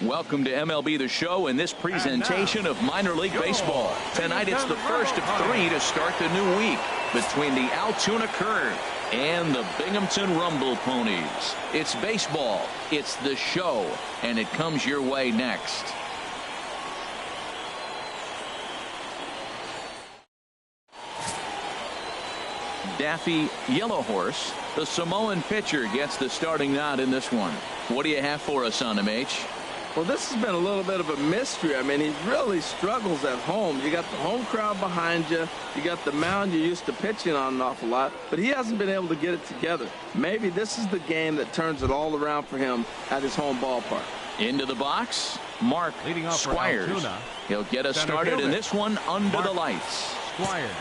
Welcome to MLB The Show in this presentation of minor league baseball. Tonight it's the first of three to start the new week between the Altoona Curve and the Binghamton Rumble Ponies. It's baseball, it's the show, and it comes your way next. Daffy Yellow Horse, the Samoan pitcher, gets the starting nod in this one. What do you have for us on him, H? Well, this has been a little bit of a mystery. I mean, he really struggles at home. You got the home crowd behind you. You got the mound you're used to pitching on an awful lot, but he hasn't been able to get it together. Maybe this is the game that turns it all around for him at his home ballpark. Into the box, Mark Squires. He'll get us started in this one under the lights. Squires.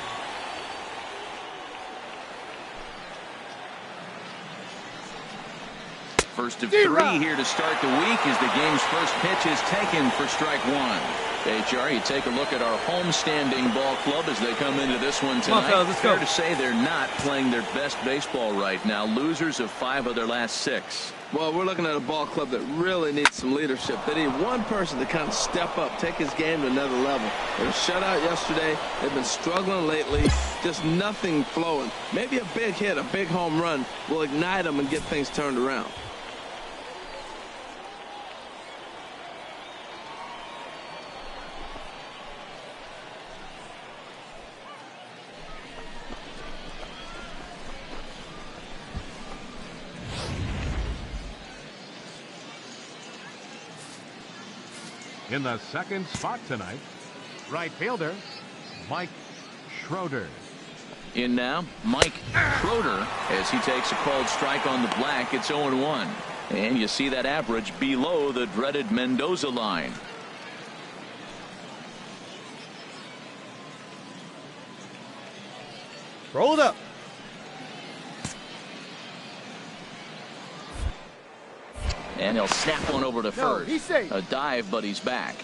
First of three here to start the week as the game's first pitch is taken for strike one. HR, you take a look at our homestanding ball club as they come into this one tonight. Come on, fellas, let's Fair go. to say they're not playing their best baseball right now. Losers of 5 of their last 6. Well, we're looking at a ball club that really needs some leadership. They need one person to kind of step up, take his game to another level. They were shut out yesterday. They've been struggling lately. Just nothing flowing. Maybe a big hit, a big home run will ignite them and get things turned around. In the second spot tonight, right fielder, Mike Schroeder. In now, Mike Schroeder as he takes a called strike on the black. It's 0-1. And you see that average below the dreaded Mendoza line. Roll it up. And he'll snap one over to first. he's safe. A dive, but he's back.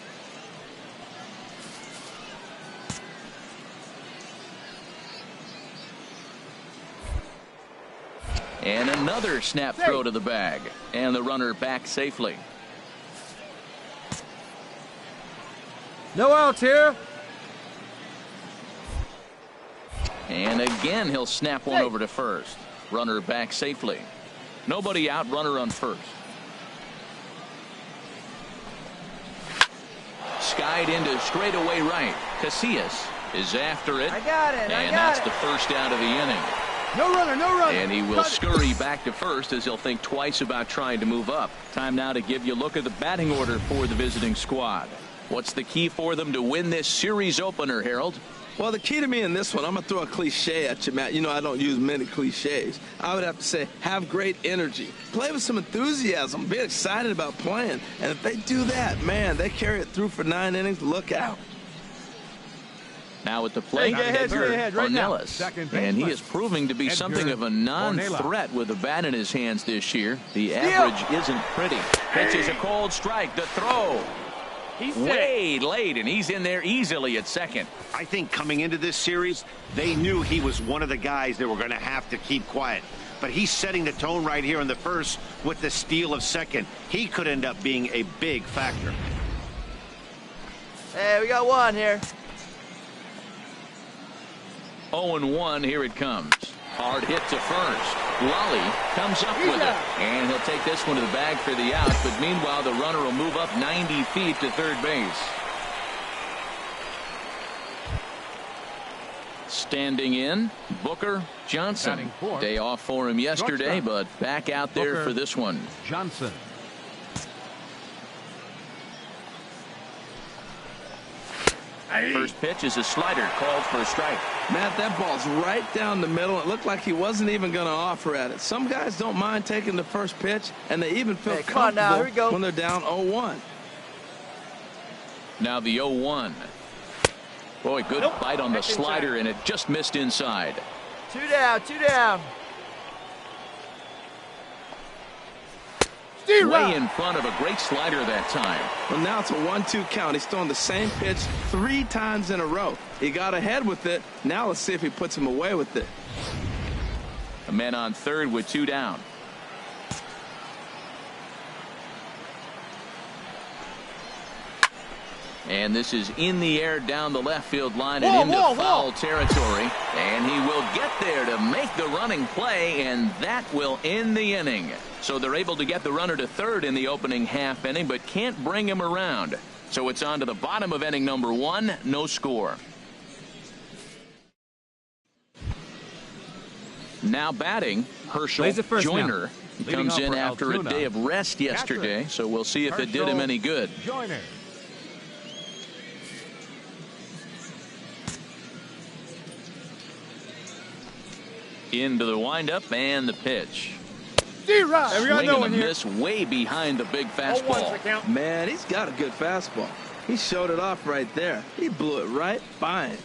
And another snap throw to the bag. And the runner back safely. No outs here. And again, he'll snap one over to first. Runner back safely. Nobody out, runner on first. Skied into straightaway right. Casillas is after it. I got it. And that's the first out of the inning. No runner, no runner. And he will scurry back to first as he'll think twice about trying to move up. Time now to give you a look at the batting order for the visiting squad. What's the key for them to win this series opener, Harold? Well, the key to me in this one, I'm going to throw a cliche at you, Matt. You know I don't use many cliches. I would have to say have great energy. Play with some enthusiasm. Be excited about playing. And if they do that, man, they carry it through for 9 innings. Look out. Now at the plate, Ornelas. And he is proving to be something of a non-threat with a bat in his hands this year. The average isn't pretty. Pitches a cold strike. The throw. He's way late, and he's in there easily at second. I think coming into this series, they knew he was one of the guys that were going to have to keep quiet. But he's setting the tone right here in the first with the steal of second. He could end up being a big factor. Hey, we got one here. 0-1, here it comes. Hard hit to first. Lolly comes up with it. And he'll take this one to the bag for the out. But meanwhile, the runner will move up 90 feet to third base. Standing in, Booker Johnson. Day off for him yesterday, but back out there for this one. Johnson. First pitch is a slider called for a strike. Matt, that ball's right down the middle. It looked like he wasn't even going to offer at it. Some guys don't mind taking the first pitch, and they even feel comfortable when they're down 0-1. Now the 0-1. Boy, good bite on the slider, and it just missed inside. 2 down, 2 down. Way in front of a great slider that time. Well, now it's a 1-2 count. He's throwing the same pitch 3 times in a row. He got ahead with it. Now let's see if he puts him away with it. A man on third with 2 down. And this is in the air down the left field line and into foul territory. And he will get there to make the running play, and that will end the inning. So they're able to get the runner to third in the opening half inning, but can't bring him around. So it's on to the bottom of inning number 1, no score. Now batting, Herschel Joyner. He comes in after a day of rest yesterday, so we'll see if it did him any good. Joyner. Into the windup and the pitch. Swing and a miss way behind the big fastball. Man, he's got a good fastball. He showed it off right there. He blew it right by him.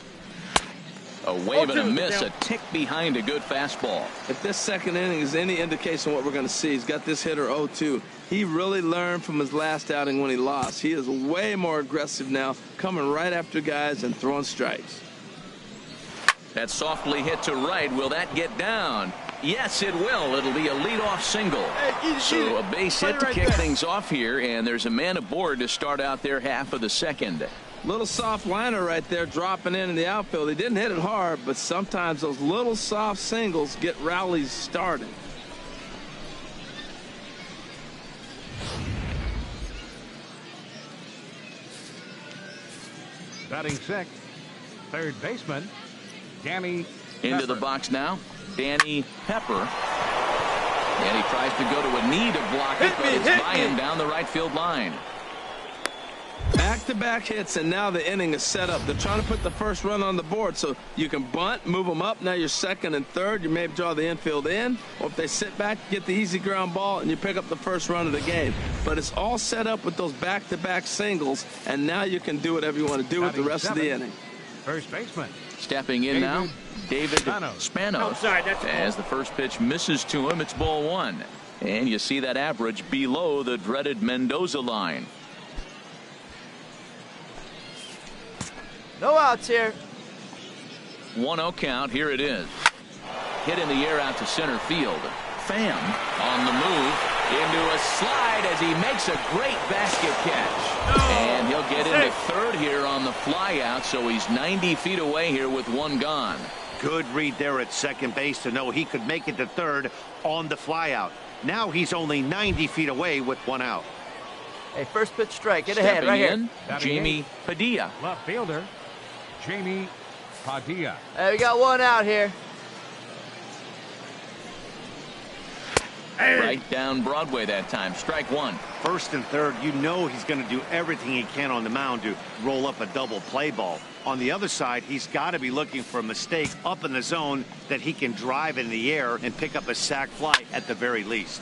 A wave and a miss, a tick behind a good fastball. If this second inning is any indication of what we're going to see, he's got this hitter 0-2. He really learned from his last outing when he lost. He is way more aggressive now, coming right after guys and throwing strikes. That's softly hit to right. Will that get down? Yes, it will. It'll be a leadoff single. So a base hit to kick things off here, and there's a man aboard to start out their half of the second. Little soft liner right there dropping in the outfield. He didn't hit it hard, but sometimes those little soft singles get rallies started. Batting sixth, third baseman, Danny Into Pepper. the box now, Danny Pepper. And he tries to go to a knee to block it, but it's by him down the right field line. Back-to-back hits, and now the inning is set up. They're trying to put the first run on the board, so you can bunt, move them up. Now you're second and third. You may draw the infield in, or if they sit back, get the easy ground ball, and you pick up the first run of the game. But it's all set up with those back-to-back singles, and now you can do whatever you want to do with the rest of the inning. First baseman. Stepping in now, David Spanos. As the first pitch misses to him, it's ball 1. And you see that average below the dreaded Mendoza line. No outs here. 1-0 count. Here it is. Hit in the air out to center field. Pham on the move into a slide as he makes a great basket catch. And he'll get into third here on the fly out, so he's 90 feet away here with one gone. Good read there at second base to know he could make it to third on the fly out. Now he's only 90 feet away with one out. Hey, first pitch strike. Get ahead right here. Jamie Padilla. Left fielder, Jamie Padilla. Hey, we got one out here. Right down Broadway that time. Strike 1. First and third, you know he's going to do everything he can on the mound to roll up a double play ball. On the other side, he's got to be looking for a mistake up in the zone that he can drive in the air and pick up a sac fly at the very least.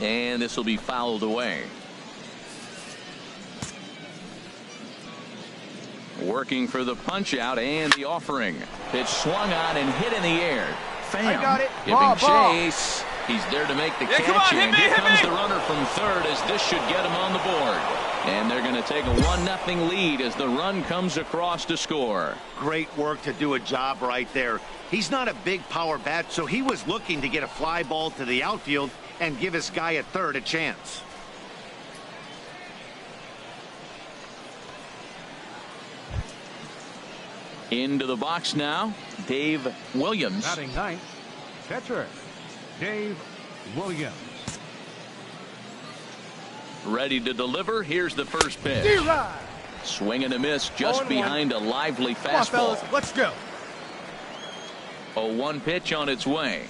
And this will be fouled away. Working for the punch out and the offering. Pitch swung on and hit in the air. Pham giving chase. He's there to make the catch, and here comes the runner from third as this should get him on the board. And they're going to take a 1-0 lead as the run comes across to score. Great work to do a job right there. He's not a big power bat, so he was looking to get a fly ball to the outfield and give his guy at third a chance. Into the box now, Dave Williams. Batting ninth, catcher, Dave Williams. Ready to deliver. Here's the first pitch. Swing and a miss just behind a lively fastball. Come on, fellas, let's go. A 1 pitch on its way.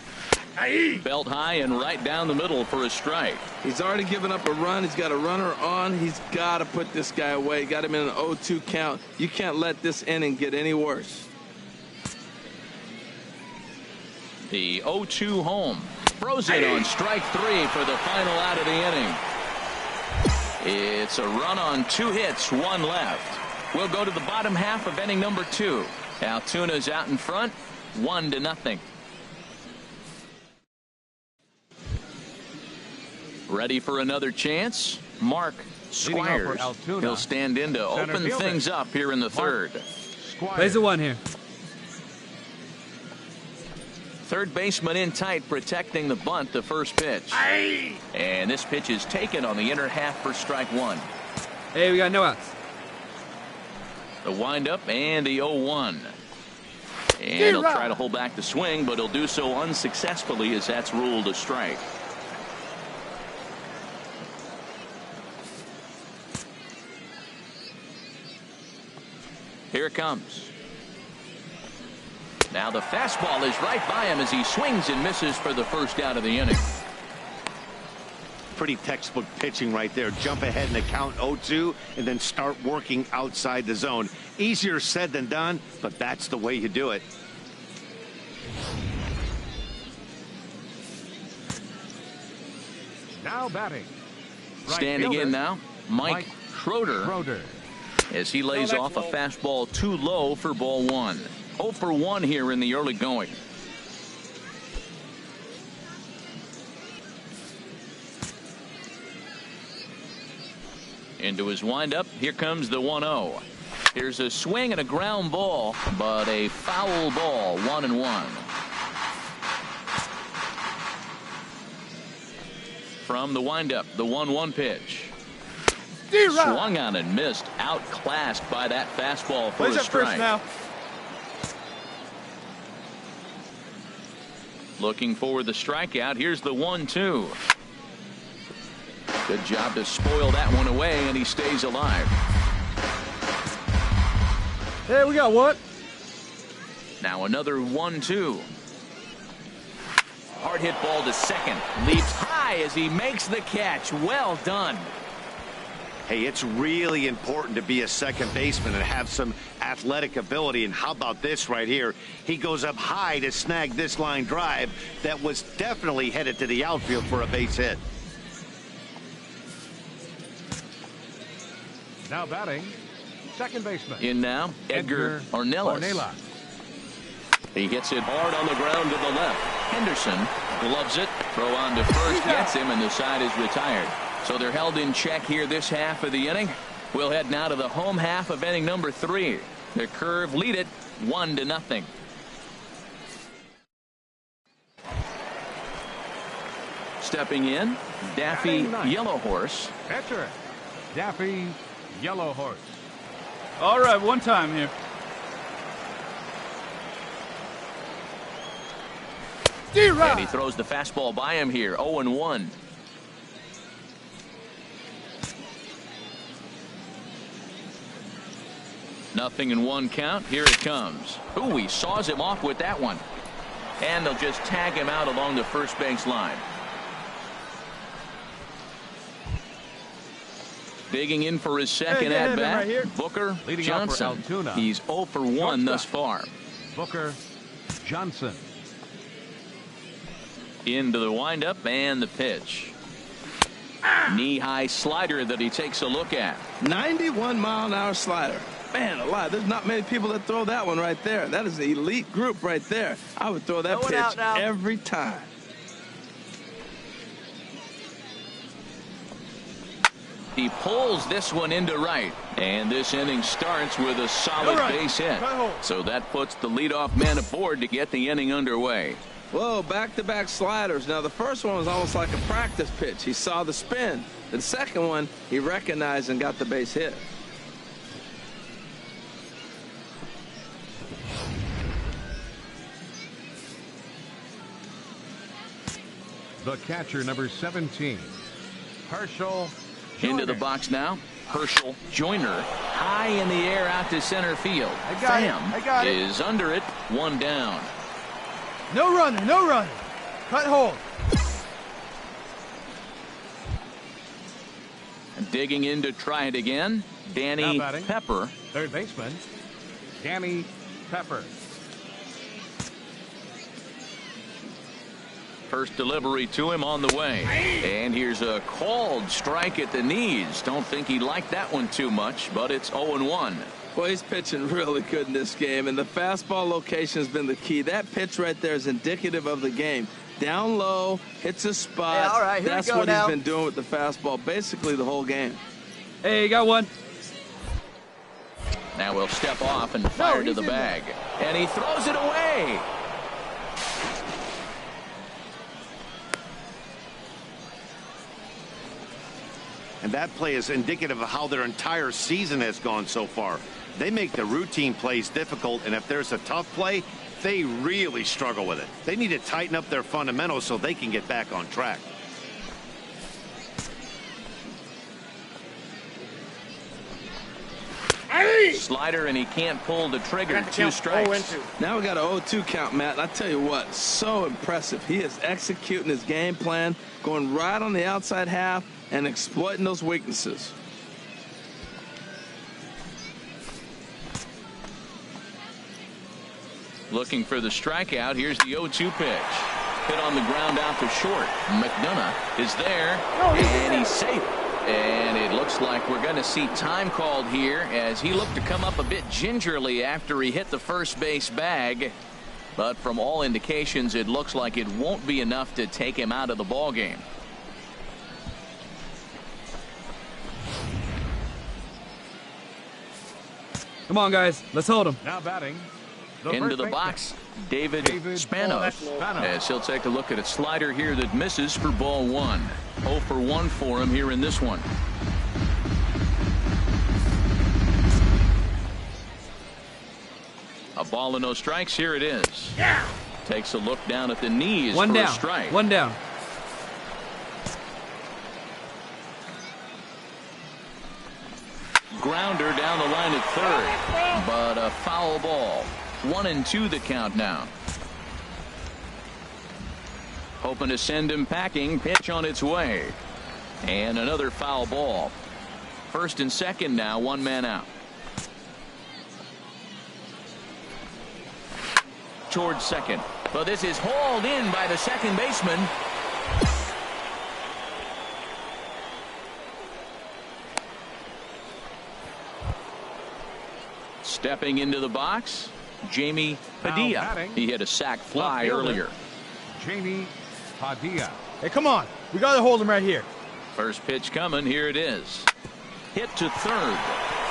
Belt high and right down the middle for a strike. He's already given up a run. He's got a runner on. He's got to put this guy away. Got him in an 0-2 count. You can't let this inning get any worse. The 0-2 home. Frozen on strike 3 for the final out of the inning. It's a run on 2 hits, 1 left. We'll go to the bottom half of inning number 2. Altoona's out in front, 1-0. Ready for another chance? Mark Squires. He'll stand in to open things up here in the third. Plays a 1 here. Third baseman in tight, protecting the bunt, the first pitch. And this pitch is taken on the inner half for strike 1. Hey, we got no outs. The windup and the 0-1. And he'll try to hold back the swing, but he'll do so unsuccessfully as that's ruled a strike. Here it comes. Now the fastball is right by him as he swings and misses for the first out of the inning. Pretty textbook pitching right there. Jump ahead in the count 0-2 and then start working outside the zone. Easier said than done, but that's the way you do it. Now batting. Right Standing fielder, in now, Mike Schroeder. As he lays off a fastball too low for ball 1. 0 for 1 here in the early going. Into his windup. Here comes the 1-0. Here's a swing and a ground ball, but a foul ball. 1-1. From the windup, the 1-1 pitch. Swung on and missed. Outclassed by that fastball for a strike. Now. Looking for the strikeout. Here's the 1-2. Good job to spoil that one away, and he stays alive. Hey, we got one. Now another 1-2. Hard hit ball to second. Leaps high as he makes the catch. Well done. Hey, it's really important to be a second baseman and have some athletic ability. And how about this right here? He goes up high to snag this line drive that was definitely headed to the outfield for a base hit. Now batting, second baseman. In now, Edgar Ornelas. He gets it hard on the ground to the left. Henderson gloves it. Throw on to first gets him, and the side is retired. So they're held in check here this half of the inning. We'll head now to the home half of inning number 3. The Curve lead it 1-0. Stepping in, Daffy Yellowhorse. Catcher, Daffy Yellowhorse. All right, one time here. And he throws the fastball by him here. 0-1. Nothing in 1 count. Here it comes. Ooh, he saws him off with that one. And they'll just tag him out along the first base line. Digging in for his second at bat, right Booker Leading Johnson. Altoona. He's 0 for 1 thus far. Booker Johnson. Into the windup and the pitch. Knee-high slider that he takes a look at. 91-mile-an-hour slider. Man alive, there's not many people that throw that one right there. That is an elite group right there. I would throw that pitch every time. He pulls this one into right, and this inning starts with a solid base hit. So that puts the leadoff man aboard to get the inning underway. Whoa, back-to-back sliders. Now, the first one was almost like a practice pitch. He saw the spin. The second one, he recognized and got the base hit. The catcher, number 17, Herschel Joyner. Into the box now. Herschel Joyner, high in the air out to center field. Pham is under it. 1 down. No runner, no runner. Cut hold. Digging in to try it again. Danny Pepper. Third baseman, Danny Pepper. First delivery to him on the way. And here's a called strike at the knees. Don't think he liked that one too much, but it's 0-1. Well, he's pitching really good in this game, and the fastball location has been the key. That pitch right there is indicative of the game. Down low, hits a spot. Hey, all right, here That's we go what now. he's been doing with the fastball basically the whole game. Hey, you got one. Now we'll step off and fire to the bag. And he throws it away. And that play is indicative of how their entire season has gone so far. They make the routine plays difficult, and if there's a tough play, they really struggle with it. They need to tighten up their fundamentals so they can get back on track. Slider, and he can't pull the trigger. 2 strikes. Now we got an 0-2 count, Matt. And I tell you what, so impressive. He is executing his game plan, going right on the outside half and exploiting those weaknesses. Looking for the strikeout. Here's the 0-2 pitch. Hit on the ground out to short. McDonough is there, and he's safe. And it looks like we're going to see time called here as he looked to come up a bit gingerly after he hit the first base bag. But from all indications, it looks like it won't be enough to take him out of the ball game. Come on, guys. Let's hold him. Now batting. Into the box, David Spanos, as he'll take a look at a slider here that misses for ball 1. 0 for 1 for him here in this one. A ball and no strikes. Here it is. Yeah. Takes a look down at the knees for a strike. 1 down. Grounder down the line at third, but a foul ball. 1-2 the count now. Hoping to send him packing. Pitch on its way. And another foul ball. First and second now, 1 man out. Towards second. But this is hauled in by the second baseman. Stepping into the box, Jamie Padilla. He hit a sac fly earlier. Jamie Padilla. Hey, come on. We got to hold him right here. First pitch coming. Here it is. Hit to third.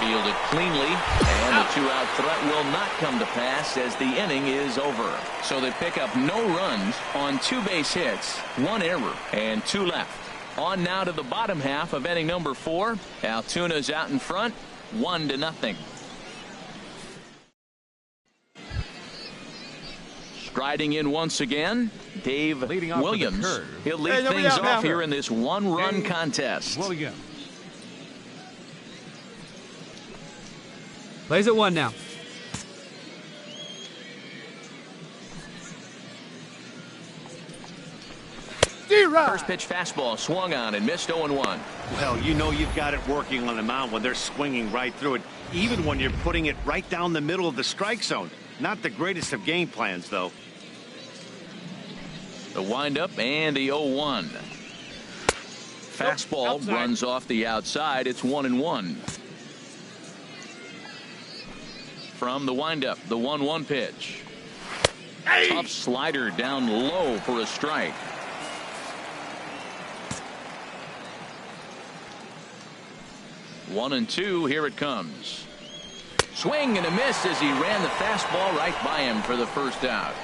Fielded cleanly. And the 2-out threat will not come to pass as the inning is over. So they pick up no runs on 2 base hits, 1 error, and 2 left. On now to the bottom half of inning number 4. Altoona's out in front, 1-0. Striding in once again, Dave Williams. He'll lead things off here in this 1-run contest. Williams. Plays at 1 now. First pitch fastball swung on and missed 0-1. Well, you know you've got it working on the mound when they're swinging right through it, even when you're putting it right down the middle of the strike zone. Not the greatest of game plans, though. The windup and the 0-1. Fastball runs off the outside. It's 1-1. From the windup, the 1-1 pitch. Tough slider down low for a strike. 1-2. Here it comes. Swing and a miss as he ran the fastball right by him for the first out.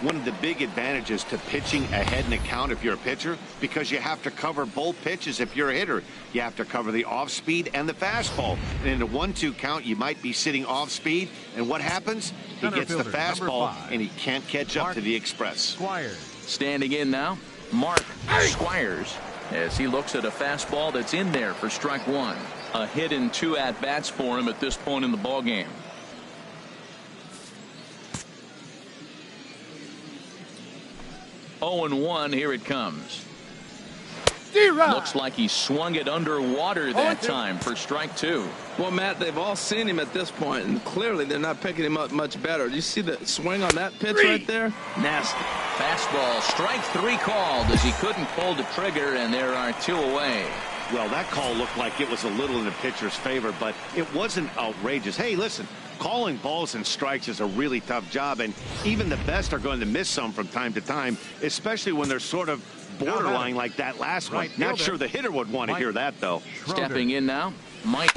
One of the big advantages to pitching ahead in the count if you're a pitcher, because you have to cover both pitches if you're a hitter. You have to cover the off speed and the fastball. And in a 1-2 count, you might be sitting off speed. And what happens? He gets the fastball and he can't catch up to the express. Squires. Standing in now, Mark Squires, as he looks at a fastball that's in there for strike 1. A hit in 2 at-bats for him at this point in the ball game. Oh, 0-1. Here it comes. Looks like he swung it underwater that time for strike 2. Well, Matt, they've all seen him at this point, and clearly they're not picking him up much better. Do you see the swing on that pitch right there? Nasty. Fastball, strike 3 called as he couldn't pull the trigger, and there are 2 away. Well, that call looked like it was a little in the pitcher's favor, but it wasn't outrageous. Hey, listen, calling balls and strikes is a really tough job, and even the best are going to miss some from time to time, especially when they're sort of borderline like that last one. Not sure the hitter would want to hear that, though. Stepping in now, Mike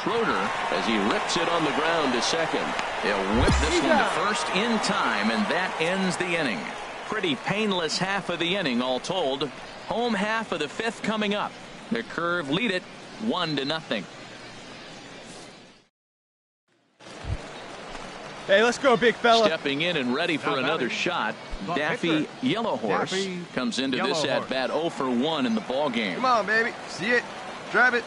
Schroeder as he rips it on the ground to second. He'll whip this one to first in time, and that ends the inning. Pretty painless half of the inning, all told. Home half of the 5th coming up. The Curve lead it 1-0. Hey, let's go, big fella. Stepping in and ready for another shot, Daffy Yellowhorse comes into this at-bat 0 for 1 in the ball game. Come on, baby. See it. Drive it.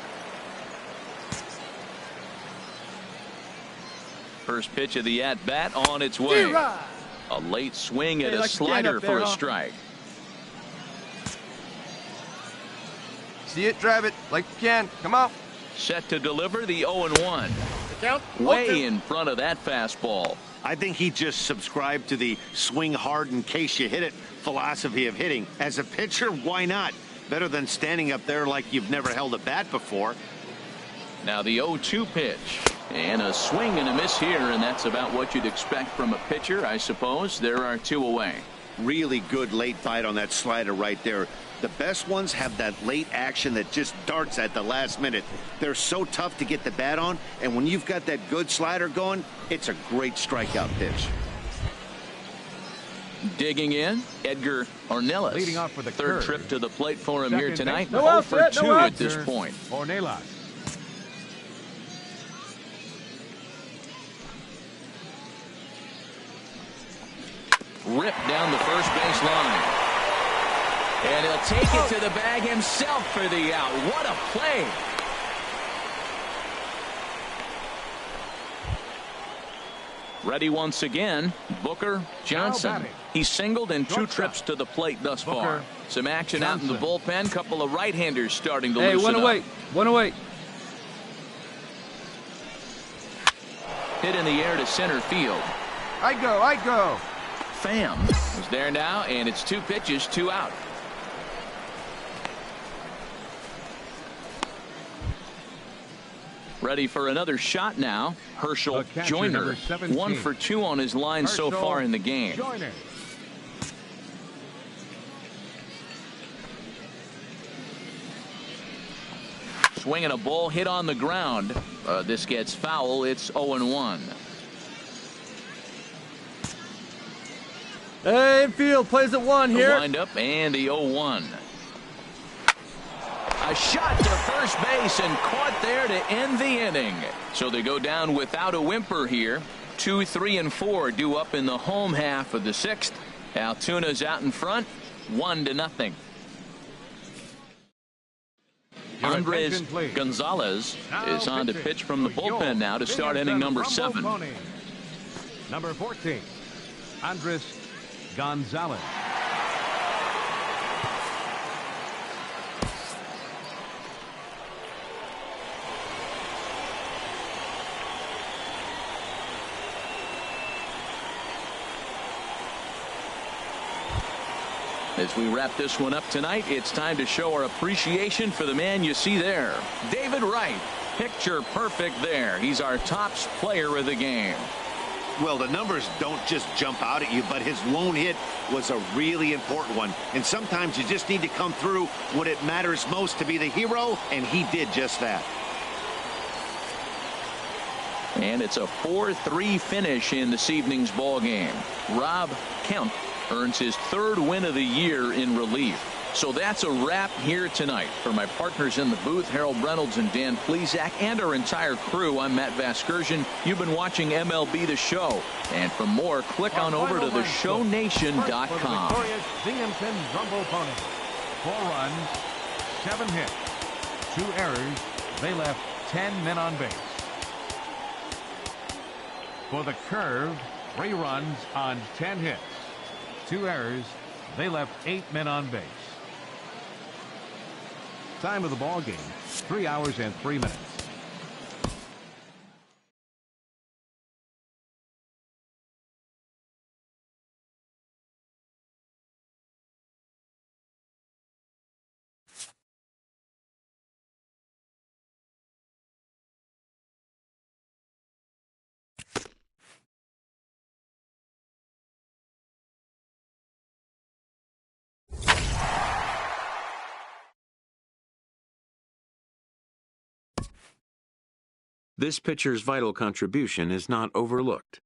First pitch of the at-bat on its way. A late swing at a slider for a strike. See it, drive it like you can. Come on. Set to deliver the 0-1. Way in front of that fastball. I think he just subscribed to the swing hard in case you hit it philosophy of hitting. As a pitcher, why not? Better than standing up there like you've never held a bat before. Now the 0-2 pitch. And a swing and a miss here, and that's about what you'd expect from a pitcher, I suppose. There are 2 away. Really good late bite on that slider right there. The best ones have that late action that just darts at the last minute. They're so tough to get the bat on, and when you've got that good slider going, it's a great strikeout pitch. Digging in, Edgar Ornelas. Leading off with the third curve. trip to the plate for him Second here tonight. base. 0 for 2 at this point. Ornelas. Ripped down the first base line. And he'll take it to the bag himself for the out. What a play. Ready once again, Booker Johnson. He's singled in 2 trips to the plate thus far. Some action out in the bullpen. Couple of right-handers starting to loosen up. One away. Hit in the air to center field. I go. Pham is there now, and it's 2 pitches, 2 out. Ready for another shot now. Herschel Joyner, 1 for 2 on his line so far in the game. Joyner. Swinging a ball hit on the ground. This gets foul. It's 0-1. Hey, infield plays at 1 here. The windup and the 0-1. A shot to first base and caught there to end the inning. So they go down without a whimper here. 2, 3, and 4 due up in the home half of the 6th. Altoona's out in front, 1-0. Andres Gonzalez is on to pitch from the bullpen now to start inning number 7. Number 14, Andres Gonzalez. As we wrap this one up tonight, it's time to show our appreciation for the man you see there. David Wright, picture perfect there. He's our tops player of the game. Well, the numbers don't just jump out at you, but his lone hit was a really important one. And sometimes you just need to come through when it matters most to be the hero, and he did just that. And it's a 4-3 finish in this evening's ball game. Rob Kemp earns his 3rd win of the year in relief. So that's a wrap here tonight. For my partners in the booth, Harold Reynolds and Dan Plesac, and our entire crew, I'm Matt Vasgersian. You've been watching MLB The Show. And for more, click on over to theshownation.com. Binghamton Rumble Ponies. 4 runs, 7 hits, 2 errors. They left 10 men on base. For the Curve, 3 runs on 10 hits, 2 errors. They left 8 men on base. Time of the ball game, 3 hours and 3 minutes. This pitcher's vital contribution is not overlooked.